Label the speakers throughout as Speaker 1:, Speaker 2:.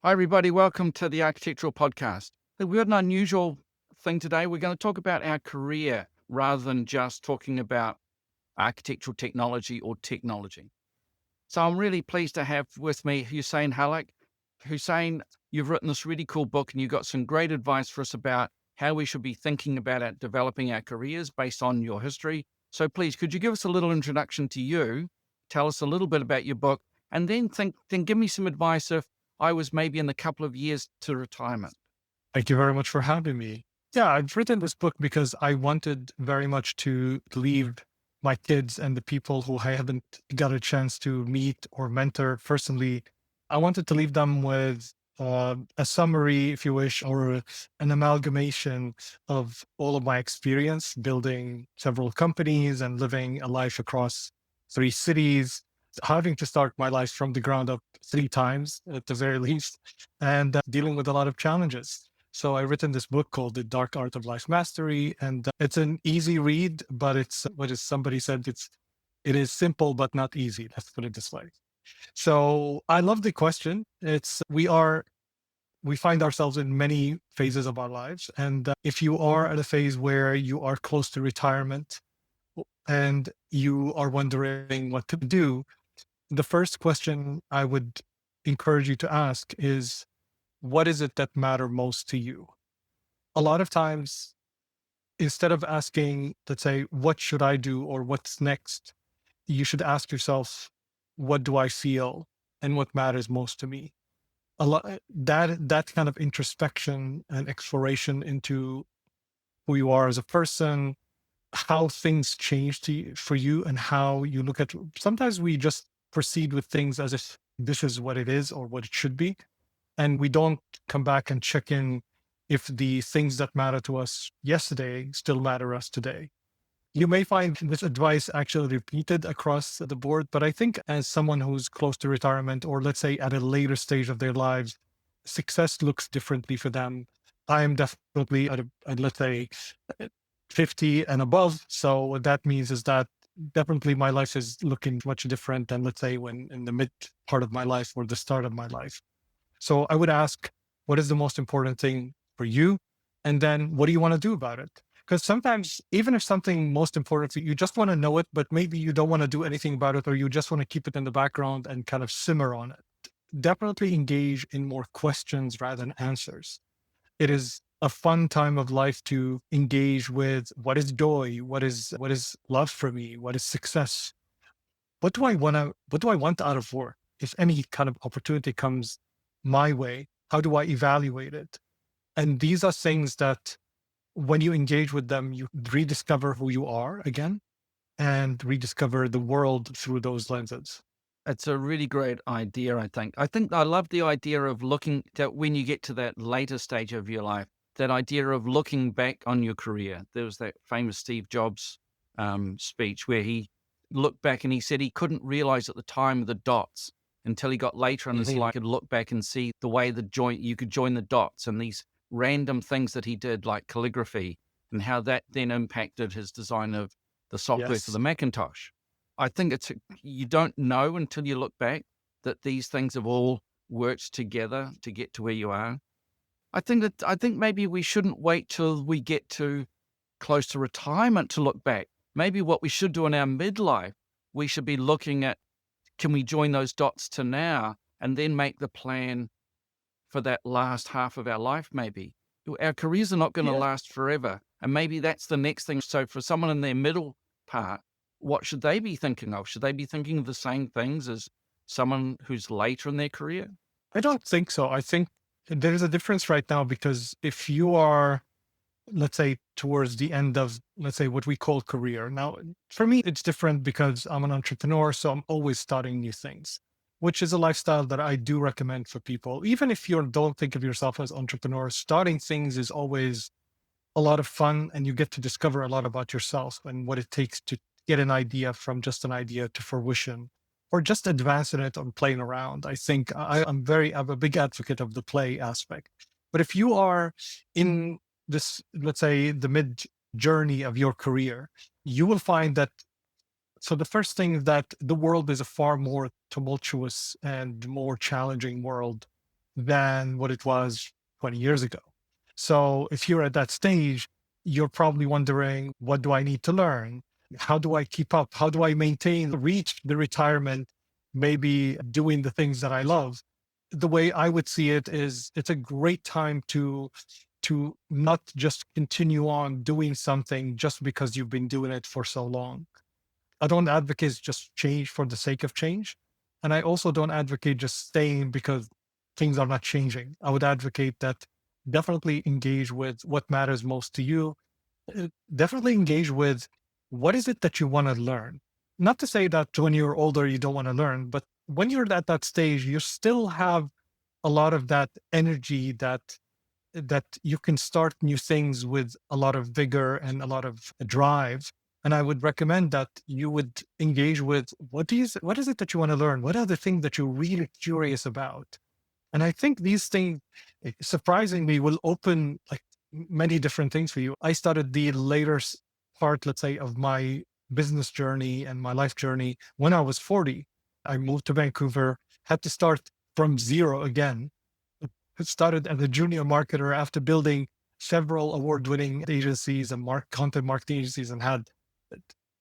Speaker 1: Hi, everybody. Welcome to the Architectural Podcast. We've got an unusual thing today. We're going to talk about our career rather than just talking about architectural technology or technology. So I'm really pleased to have with me Hussein Hallak. Hussein, you've written this really cool book and you've got some great advice for us about how we should be thinking about developing our careers based on your history. So please, could you give us a little introduction to you, tell us a little bit about your book, and then give me some advice if I was maybe in a couple of years to retirement.
Speaker 2: Thank you very much for having me. Yeah, I've written this book because I wanted very much to leave my kids and the people who I haven't got a chance to meet or mentor personally. I wanted to leave them with a summary, if you wish, or an amalgamation of all of my experience building several companies and living a life across 3 cities, having to start my life from the ground up 3 times at the very least, and dealing with a lot of challenges. So I've written this book called The Dark Art of Life Mastery, and it's an easy read, but it's what is somebody said it is simple but not easy. Let's put it this way. So I love the question. We find ourselves in many phases of our lives, and if you are at a phase where you are close to retirement and you are wondering what to do, the first question I would encourage you to ask is, what is it that matter most to you? A lot of times, instead of asking, let's say, what should I do or what's next, you should ask yourself, what do I feel and what matters most to me? A lot that kind of introspection and exploration into who you are as a person, how things change for you, and how you look at. Sometimes we just proceed with things as if this is what it is or what it should be, and we don't come back and check in if the things that matter to us yesterday still matter us today. You may find this advice actually repeated across the board, but I think as someone who's close to retirement, or let's say at a later stage of their lives, success looks differently for them. I am definitely let's say, uh, 50 and above. So what that means is that definitely my life is looking much different than, let's say, when in the mid part of my life or the start of my life. So I would ask, what is the most important thing for you? And then what do you want to do about it? Because sometimes, even if something most important for you, you just want to know it, but maybe you don't want to do anything about it, or you just want to keep it in the background and kind of simmer on it. Definitely engage in more questions rather than answers. It is a fun time of life to engage with what is joy, what is love for me, what is success, what do I want out of work? If any kind of opportunity comes my way, how do I evaluate it? And these are things that when you engage with them, you rediscover who you are again and rediscover the world through those lenses.
Speaker 1: It's a really great idea, I think. I think I love the idea of looking that when you get to that later stage of your life, that idea of looking back on your career. There was that famous Steve Jobs speech where he looked back and he said he couldn't realize at the time the dots until he got later in his life, could look back and see the way you could join the dots and these random things that he did, like calligraphy, and how that then impacted his design of the software for
Speaker 2: Yes.
Speaker 1: the Macintosh. I think you don't know until you look back that these things have all worked together to get to where you are. I think maybe we shouldn't wait till we get to close to retirement to look back. Maybe what we should do in our midlife, we should be looking at, can we join those dots to now and then make the plan for that last half of our life, maybe. Our careers are not going to
Speaker 2: Yeah.
Speaker 1: last forever. And maybe that's the next thing. So for someone in their middle part, what should they be thinking of? Should they be thinking of the same things as someone who's later in their career?
Speaker 2: I don't think so. I think there's a difference right now because if you are, let's say, towards the end of, let's say, what we call career. Now, for me, it's different because I'm an entrepreneur. So I'm always starting new things, which is a lifestyle that I do recommend for people. Even if you don't think of yourself as entrepreneur, starting things is always a lot of fun and you get to discover a lot about yourself and what it takes to get an idea from just an idea to fruition or just advancing it on playing around. I think I'm a big advocate of the play aspect. But if you are in this, let's say, the mid journey of your career, you will find that. So the first thing is that the world is a far more tumultuous and more challenging world than what it was 20 years ago. So if you're at that stage, you're probably wondering, what do I need to learn? How do I keep up? How do I maintain, reach the retirement, maybe doing the things that I love? The way I would see it is it's a great time to not just continue on doing something just because you've been doing it for so long. I don't advocate just change for the sake of change. And I also don't advocate just staying because things are not changing. I would advocate that definitely engage with what matters most to you. Definitely engage with what is it that you want to learn. Not to say that when you're older, you don't want to learn, but when you're at that stage, you still have a lot of that energy that you can start new things with a lot of vigor and a lot of drive. And I would recommend that you would engage with what is it that you want to learn? What are the things that you're really curious about? And I think these things, surprisingly, will open like many different things for you. I started the later part, let's say, of my business journey and my life journey when I was 40. I moved to Vancouver, had to start from zero again. Started as a junior marketer after building several award-winning agencies and content marketing agencies, and had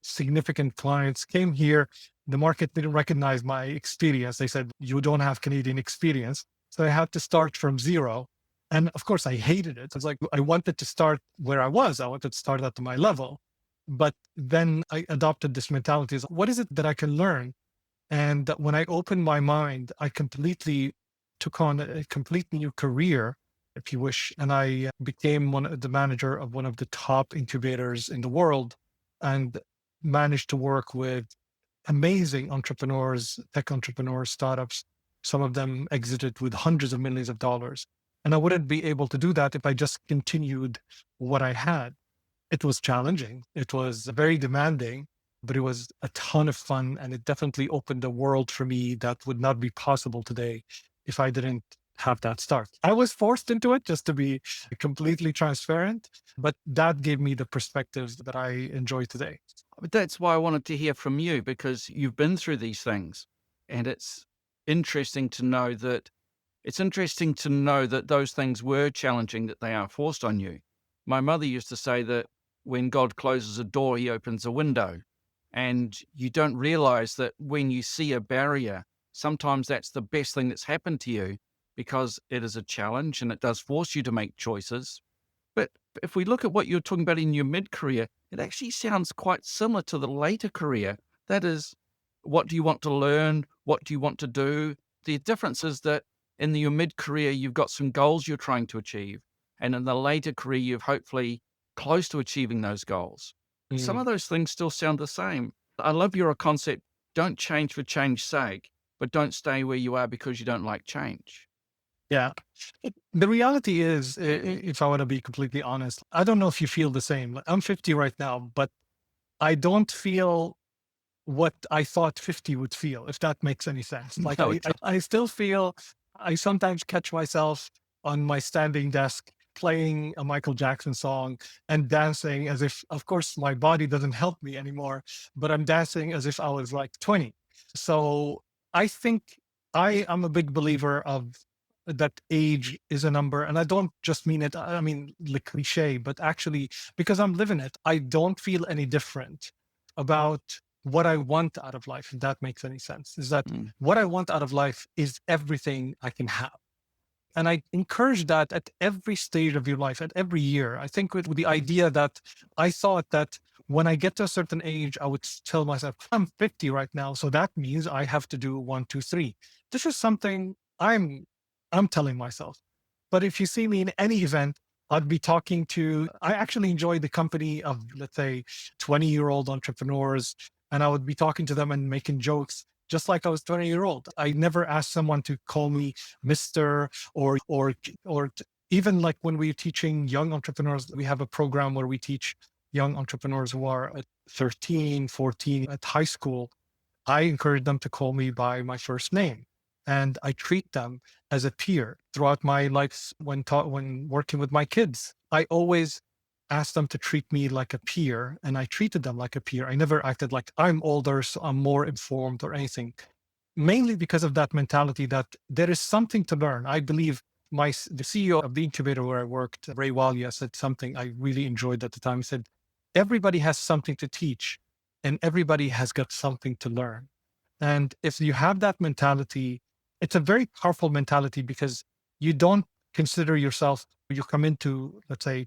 Speaker 2: significant clients. Came here, the market didn't recognize my experience. They said, you don't have Canadian experience. So I had to start from zero. And of course, I hated it. It's like I wanted to start where I was. I wanted to start at my level. But then I adopted this mentality: is what is it that I can learn? And when I opened my mind, I completely took on a complete new career, if you wish. And I became the manager of one of the top incubators in the world, and managed to work with amazing entrepreneurs, tech entrepreneurs, startups. Some of them exited with hundreds of millions of dollars. And I wouldn't be able to do that if I just continued what I had. It was challenging. It was very demanding, but it was a ton of fun. And it definitely opened a world for me that would not be possible today if I didn't have that start. I was forced into it, just to be completely transparent, but that gave me the perspectives that I enjoy today.
Speaker 1: But that's why I wanted to hear from you, because you've been through these things, and interesting to know that interesting to know that those things were challenging, that they are forced on you. My mother used to say that when God closes a door, he opens a window. And you don't realize that when you see a barrier, sometimes that's the best thing that's happened to you, because it is a challenge and it does force you to make choices. But if we look at what you're talking about in your mid-career, it actually sounds quite similar to the later career. That is, what do you want to learn? What do you want to do? The difference is that in your mid-career, you've got some goals you're trying to achieve. And in the later career, you're hopefully close to achieving those goals. Some
Speaker 2: Mm.
Speaker 1: of those things still sound the same. I love your concept. Don't change for change's sake, but don't stay where you are because you don't like change.
Speaker 2: Yeah. The reality is, if I want to be completely honest, I don't know if you feel the same. Like, I'm 50 right now, but I don't feel what I thought 50 would feel, if that makes any sense. Like
Speaker 1: No,
Speaker 2: I still feel, I sometimes catch myself on my standing desk playing a Michael Jackson song and dancing as if, of course, my body doesn't help me anymore, but I'm dancing as if I was like 20. So I think I am a big believer of that age is a number. And I don't just mean it, I mean, the cliche, but actually, because I'm living it, I don't feel any different about what I want out of life, if that makes any sense. Is that
Speaker 1: Mm.
Speaker 2: what I want out of life is everything I can have. And I encourage that at every stage of your life, at every year. I think with the idea that I thought that when I get to a certain age, I would tell myself, I'm 50 right now. So that means I have to do one, two, three. This is something I'm telling myself. But if you see me in any event, I'd be talking to, I actually enjoy the company of, let's say, 20-year-old entrepreneurs. And I would be talking to them and making jokes just like I was 20-year-old. I never asked someone to call me Mr. or even like when we're teaching young entrepreneurs, we have a program where we teach young entrepreneurs who are at 13, 14 at high school. I encourage them to call me by my first name. And I treat them as a peer throughout my life when working with my kids. I always asked them to treat me like a peer, and I treated them like a peer. I never acted like I'm older, so I'm more informed or anything. mainly because of that mentality that there is something to learn. I believe the CEO of the incubator where I worked, Ray Walia, said something I really enjoyed at the time. He said, everybody has something to teach and everybody has got something to learn. And if you have that mentality, it's a very powerful mentality because you don't consider yourself, you come into, let's say,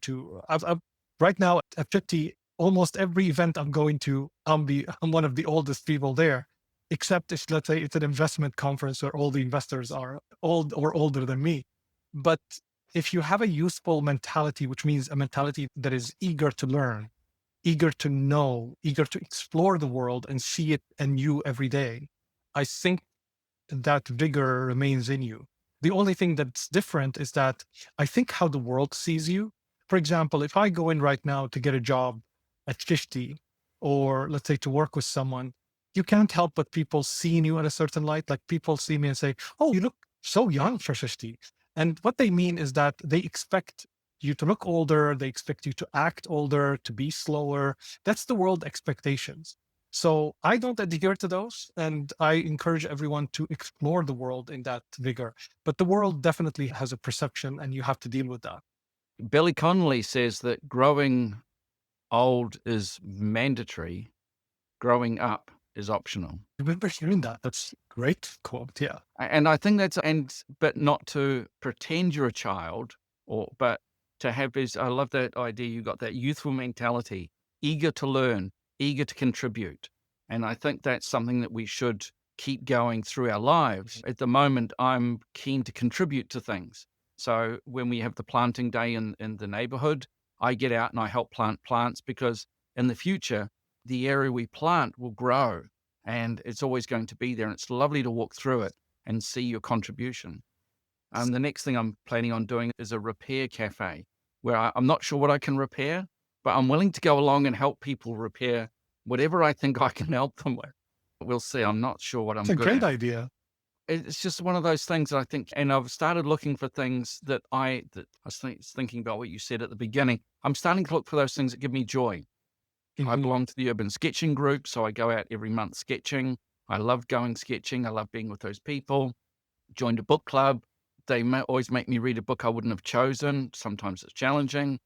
Speaker 2: right now at 50, almost every event I'm going to, I'm one of the oldest people there, except if, let's say, it's an investment conference where all the investors are old or older than me. But if you have a youthful mentality, which means a mentality that is eager to learn, eager to know, eager to explore the world and see it anew every day, I think that vigor remains in you. The only thing that's different is that I think how the world sees you. For example, if I go in right now to get a job at 50, or let's say to work with someone, you can't help but people seeing you in a certain light. Like people see me and say, oh, you look so young for 50. And what they mean is that they expect you to look older, they expect you to act older, to be slower. That's the world expectations. So I don't adhere to those, and I encourage everyone to explore the world in that vigor. But the world definitely has a perception, and you have to deal with that.
Speaker 1: Billy Connolly says that growing old is mandatory, growing up is optional.
Speaker 2: I remember hearing that. That's a great quote. Yeah.
Speaker 1: And I think but not to pretend you're a child, but to have this, I love that idea. You got that youthful mentality, eager to learn, eager to contribute. And I think that's something that we should keep going through our lives. At the moment, I'm keen to contribute to things. So when we have the planting day in the neighborhood, I get out and I help plant plants because in the future, the area we plant will grow and it's always going to be there. And it's lovely to walk through it and see your contribution. The next thing I'm planning on doing is a repair cafe where I'm not sure what I can repair, but I'm willing to go along and help people repair whatever I think I can help them with. We'll see. I'm not sure what I'm
Speaker 2: It's a
Speaker 1: good
Speaker 2: great
Speaker 1: at.
Speaker 2: idea.
Speaker 1: It's just one of those things that I think, and I've started looking for things that I was thinking about what you said at the beginning. I'm starting to look for those things that give me joy. I
Speaker 2: Mhm.
Speaker 1: belong to the urban sketching group, so I go out every month sketching. I love going sketching. I love being with those people. Joined a book club. They always make me read a book I wouldn't have chosen. Sometimes it's challenging.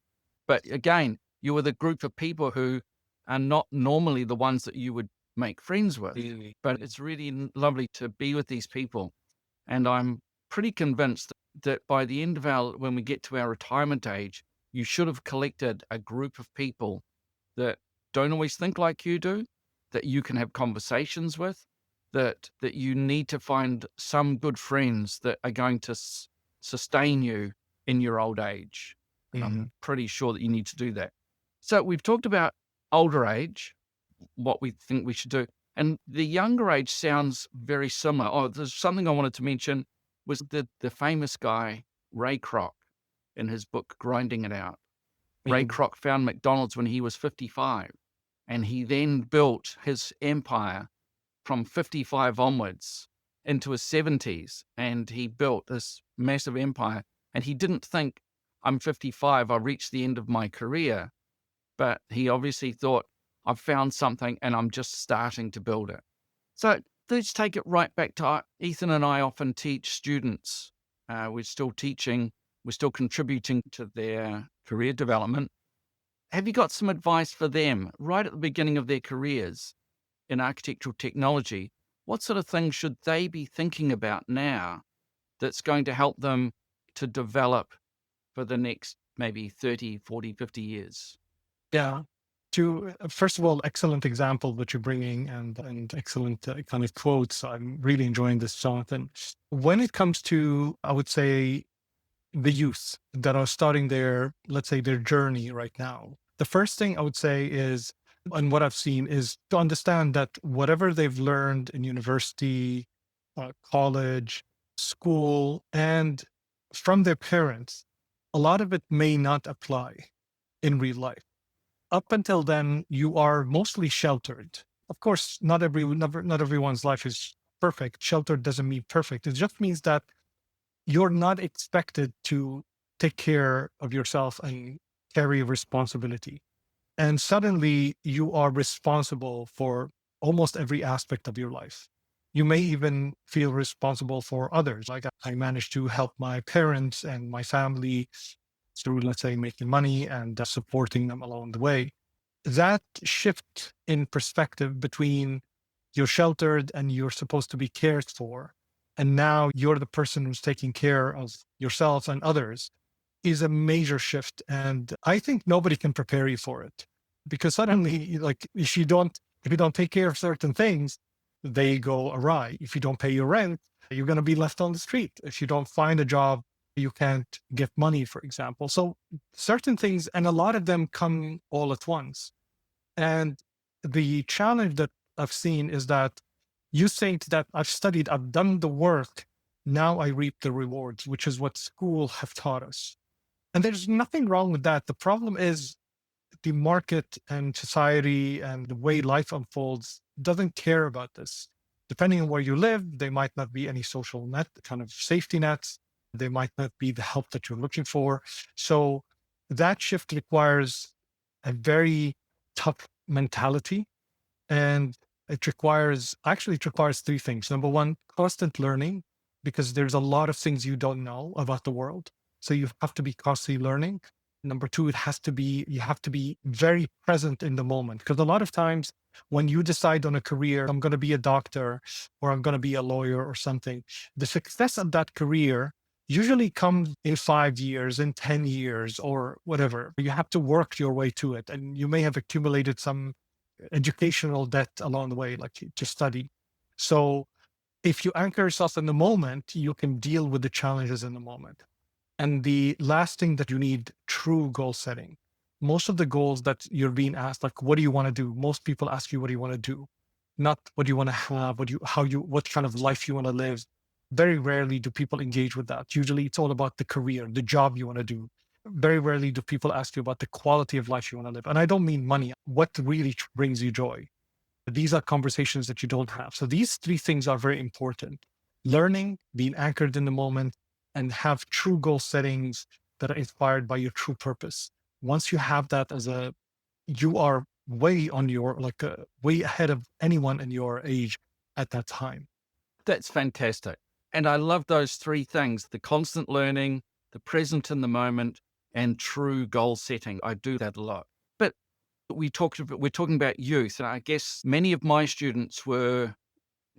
Speaker 1: But again, you are the group of people who are not normally the ones that you would make friends with. But it's really lovely to be with these people. And I'm pretty convinced that by the end of when we get to our retirement age, you should have collected a group of people that don't always think like you do, that you can have conversations with, that you need to find some good friends that are going to sustain you in your old age. And I'm pretty sure that you need to do that. So we've talked about older age, what we think we should do. And the younger age sounds very similar. Oh, there's something I wanted to mention was the famous guy, Ray Kroc, in his book, Grinding It Out. Ray
Speaker 2: Mhm.
Speaker 1: Kroc found McDonald's when he was 55, and he then built his empire from 55 onwards into his 70s, and he built this massive empire. And he didn't think, I'm 55, I'll reach the end of my career. But he obviously thought, I've found something and I'm just starting to build it. So let's take it right back to Ethan and I often teach students. We're still teaching, we're still contributing to their career development. Have you got some advice for them right at the beginning of their careers in architectural technology? What sort of things should they be thinking about now that's going to help them to develop for the next maybe 30, 40, 50 years?
Speaker 2: Yeah. First of all, excellent example that you're bringing, and excellent kind of quotes. I'm really enjoying this, Jonathan. When it comes to, I would say, the youth that are starting their, let's say, their journey right now, the first thing I would say is, and what I've seen is to understand that whatever they've learned in university, college, school, and from their parents, a lot of it may not apply in real life. Up until then, you are mostly sheltered. Of course, not everyone's life is perfect. Sheltered doesn't mean perfect. It just means that you're not expected to take care of yourself and carry responsibility. And suddenly you are responsible for almost every aspect of your life. You may even feel responsible for others. Like I managed to help my parents and my family through, let's say, making money and supporting them along the way. That shift in perspective between you're sheltered and you're supposed to be cared for, and now you're the person who's taking care of yourself and others is a major shift. And I think nobody can prepare you for it because suddenly, like, if you don't take care of certain things, they go awry. If you don't pay your rent, you're going to be left on the street. If you don't find a job, you can't get money, for example. So certain things, and a lot of them come all at once. And the challenge that I've seen is that you think that I've studied, I've done the work, now I reap the rewards, which is what school have taught us. And there's nothing wrong with that. The problem is the market and society and the way life unfolds doesn't care about this. Depending on where you live, there might not be any social net, kind of safety nets. There might not be the help that you're looking for. So that shift requires a very tough mentality. And it requires three things. Number one, constant learning, because there's a lot of things you don't know about the world. So you have to be constantly learning. Number two, you have to be very present in the moment. Because a lot of times when you decide on a career, I'm going to be a doctor or I'm going to be a lawyer or something, the success of that career usually comes in 5 years, in 10 years, or whatever. You have to work your way to it. And you may have accumulated some educational debt along the way, like to study. So if you anchor yourself in the moment, you can deal with the challenges in the moment. And the last thing that you need, true goal setting. Most of the goals that you're being asked, like, what do you want to do? Most people ask you, what do you want to do? Not what do you want to have, what kind of life you want to live. Very rarely do people engage with that. Usually it's all about the career, the job you want to do. Very rarely do people ask you about the quality of life you want to live. And I don't mean money. What really brings you joy? These are conversations that you don't have. So these three things are very important. Learning, being anchored in the moment, and have true goal settings that are inspired by your true purpose. Once you have that you are way on your, way ahead of anyone in your age at that time.
Speaker 1: That's fantastic. And I love those three things: the constant learning, the present in the moment, and true goal setting. I do that a lot. But we're talking about youth. And I guess many of my students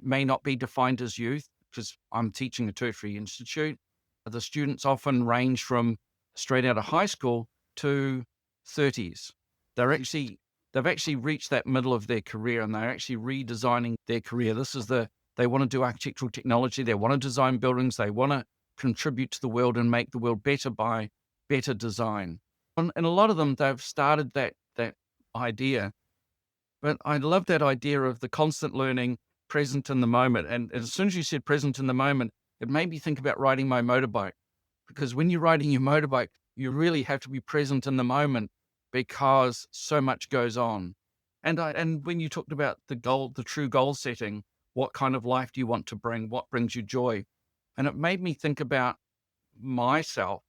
Speaker 1: may not be defined as youth because I'm teaching a tertiary institute. The students often range from straight out of high school to 30s. They've actually reached that middle of their career and they're actually redesigning their career. They want to do architectural technology. They want to design buildings. They want to contribute to the world and make the world better by better design. And a lot of them, they've started that idea. But I love that idea of the constant learning, present in the moment. And as soon as you said present in the moment, it made me think about riding my motorbike. Because when you're riding your motorbike, you really have to be present in the moment because so much goes on. And when you talked about the true goal setting, what kind of life do you want to bring? What brings you joy? And it made me think about myself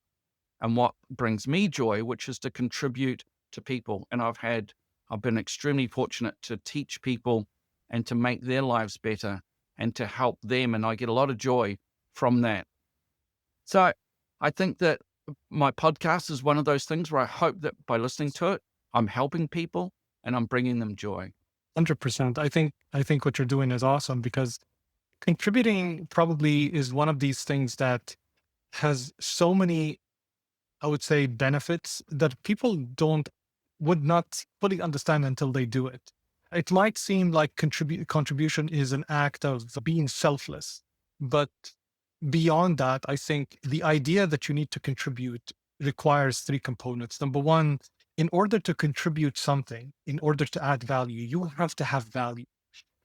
Speaker 1: and what brings me joy, which is to contribute to people. And I've been extremely fortunate to teach people and to make their lives better and to help them. And I get a lot of joy from that. So I think that my podcast is one of those things where I hope that by listening to it, I'm helping people and I'm bringing them joy.
Speaker 2: 100%. I think what you're doing is awesome because contributing probably is one of these things that has so many, I would say, benefits that people would not fully understand until they do it. It might seem like contribution is an act of being selfless, but beyond that, I think the idea that you need to contribute requires three components. Number one, in order to contribute something, in order to add value, you have to have value.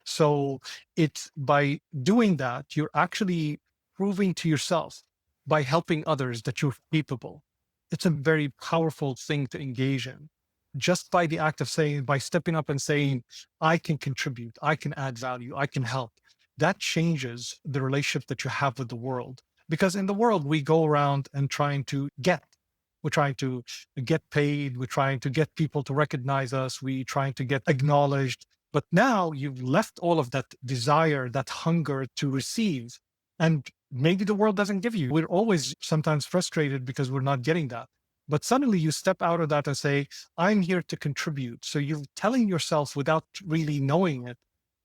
Speaker 2: So it's by doing that, you're actually proving to yourself by helping others that you're capable. It's a very powerful thing to engage in. Just by the act of by stepping up and saying, I can contribute, I can add value, I can help, that changes the relationship that you have with the world. Because in the world, we go around and we're trying to get paid, we're trying to get people to recognize us, we're trying to get acknowledged. But now you've left all of that desire, that hunger to receive, and maybe the world doesn't give you. We're always sometimes frustrated because we're not getting that. But suddenly you step out of that and say, I'm here to contribute. So you're telling yourself without really knowing it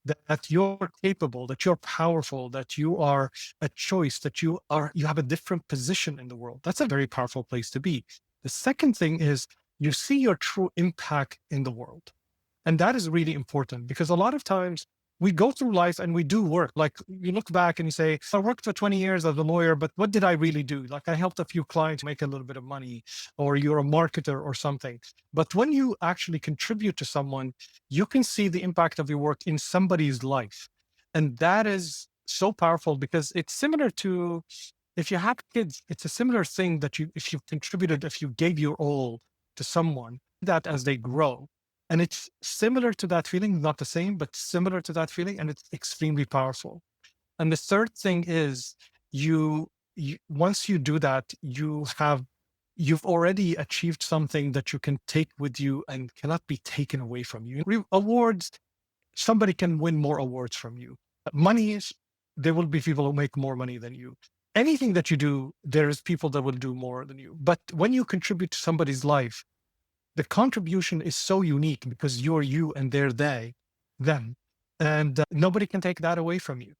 Speaker 2: that you're capable, that you're powerful, that you are a choice, that you have a different position in the world. That's a very powerful place to be. The second thing is you see your true impact in the world. And that is really important because a lot of times we go through life and we do work. Like you look back and you say, I worked for 20 years as a lawyer, but what did I really do? Like I helped a few clients make a little bit of money, or you're a marketer or something. But when you actually contribute to someone, you can see the impact of your work in somebody's life. And that is so powerful because it's similar to if you have kids, it's a similar thing that if you contributed, if you gave your all to someone, that as they grow. And it's similar to that feeling, not the same, but similar to that feeling. And it's extremely powerful. And the third thing is you once you do that, you've already achieved something that you can take with you and cannot be taken away from you. Awards, somebody can win more awards from you. Money is, there will be people who make more money than you. Anything that you do, there is people that will do more than you. But when you contribute to somebody's life, the contribution is so unique because you're you and they're them. And nobody can take that away from you.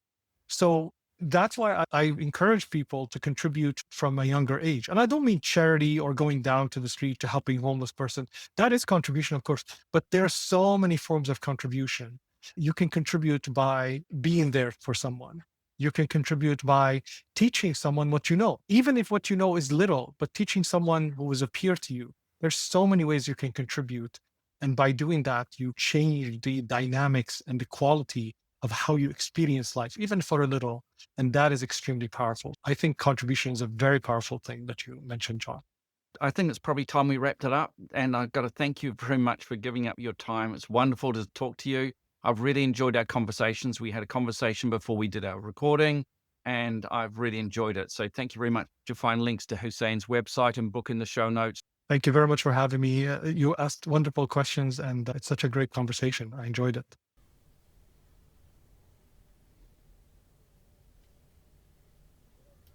Speaker 2: So that's why I encourage people to contribute from a younger age. And I don't mean charity or going down to the street to helping a homeless person. That is contribution, of course, but there are so many forms of contribution. You can contribute by being there for someone. You can contribute by teaching someone what you know, even if what you know is little, but teaching someone who is a peer to you. There's so many ways you can contribute. And by doing that, you change the dynamics and the quality of how you experience life, even for a little. And that is extremely powerful. I think contribution is a very powerful thing that you mentioned, John.
Speaker 1: I think it's probably time we wrapped it up. And I've got to thank you very much for giving up your time. It's wonderful to talk to you. I've really enjoyed our conversations. We had a conversation before we did our recording, and I've really enjoyed it. So thank you very much. You'll find links to Hussein's website and book in the show notes.
Speaker 2: Thank you very much for having me. You asked wonderful questions, and it's such a great conversation. I enjoyed it.